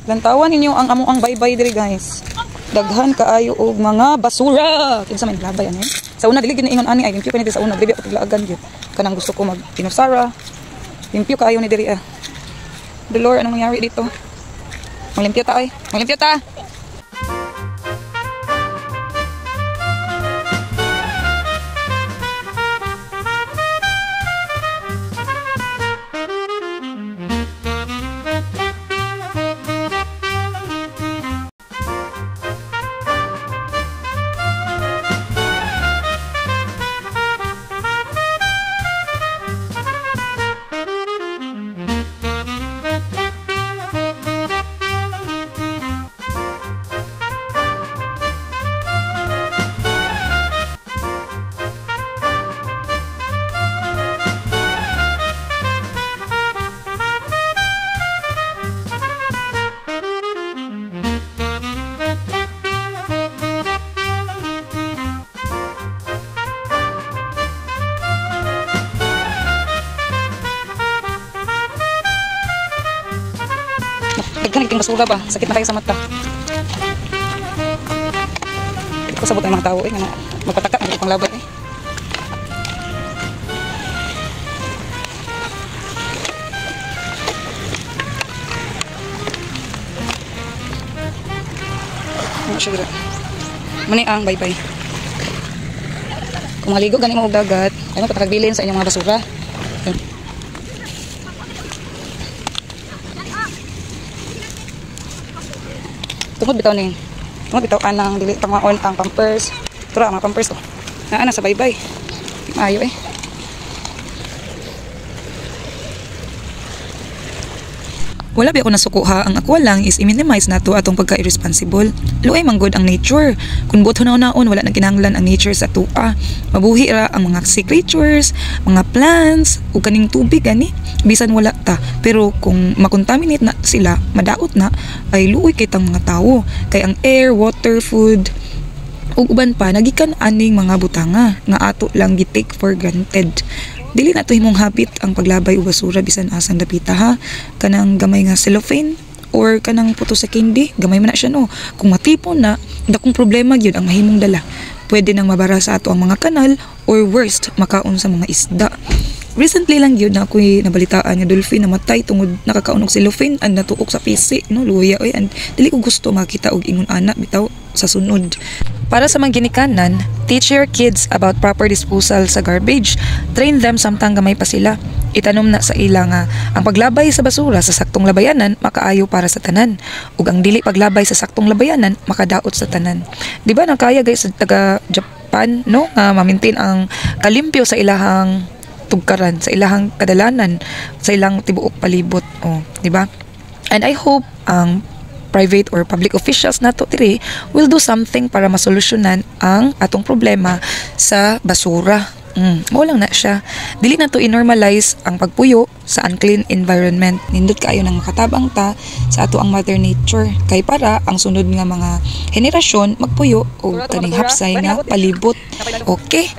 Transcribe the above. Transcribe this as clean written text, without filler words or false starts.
Lantawan ninyo ang amuang baybay diri guys. Daghan kaayo og mga basura. Kinsa man labay ani? Sa una dili gyud ingon ani ay limpyo kanito sa una dili ako tiglaagan gyud. Kanang gusto ko mag pinusara. Limpyo kaayo ni diri ah. Dolor anong nangyari dito? Manglimpyo ta ay. Manglimpyo ta. Nagkanig basura ba? Sakit na kayo sa mata. Hindi ko sabot ang mga tao eh. Magpataka, hindi ko pang laban eh. Ano siya gira? Muna ang bye-bye. Kung maligo ganing mo dagat, ay mo patagbilin sa inyong mga basura. Tungod bitaw ni. Tungod bitaw anang dili pang maon ang pampers. Tura mga pampers ko. Naa na sa bye-bye. Maayo eh. Wala ba ako nasukuha, ang ako lang is i-minimize nato atong pagka-irresponsible. Luay manggod ang nature. Kung buto na-unaon, wala nang kinahanglan ang nature sa tua. Mabuhi ra ang mga sea creatures, mga plants, o kaning tubig ani. Bisan wala ta. Pero kung makontaminate na sila, madaot na, ay luoy kitang mga tao. Kay ang air, water, food, ug uban pa nagikan aning mga butanga nga ato lang gi-take for granted. Dili na to himong habit ang paglabay o basura bisan asang dapita ha. Kanang gamay nga cellophane or kanang puto sa candy, gamay man na siya no. Kung matipon na, dakong problema gyud ang mahimong dala. Pwede nang mabara sa ato ang mga kanal or worst, makaon sa mga isda. Recently lang yun na ako'y nabalitaan nga dolphin namatay tungod nakakaon og cellophane and natuok sa PC no luya oy and dili ko gusto makita og ingon ana bitaw sa sunod. Para sa mga ginikanan, teach your kids about proper disposal sa garbage. Train them samtang gamay pa sila. Itanom na sa ila nga ang paglabay sa basura sa saktong labayanan makaayo para sa tanan ug ang dili paglabay sa saktong labayanan makadaot sa tanan. Di ba nakaya guys sa taga Japan no nga ma-maintain ang kalimpyo sa ilahang tugkaran, sa ilahang kadalanan, sa ilang tibuok palibot, oh, di ba? And I hope ang private or public officials nato diri will do something para masolusyonan ang atong problema sa basura. Mo lang na siya. Dili na to i-normalize ang pagpuyo sa unclean environment. Nindot kaayo nang makatabang ta sa ato ang Mother Nature. Kay para ang sunod nga mga henerasyon magpuyo o kaning hapsay nga palibot. Okay?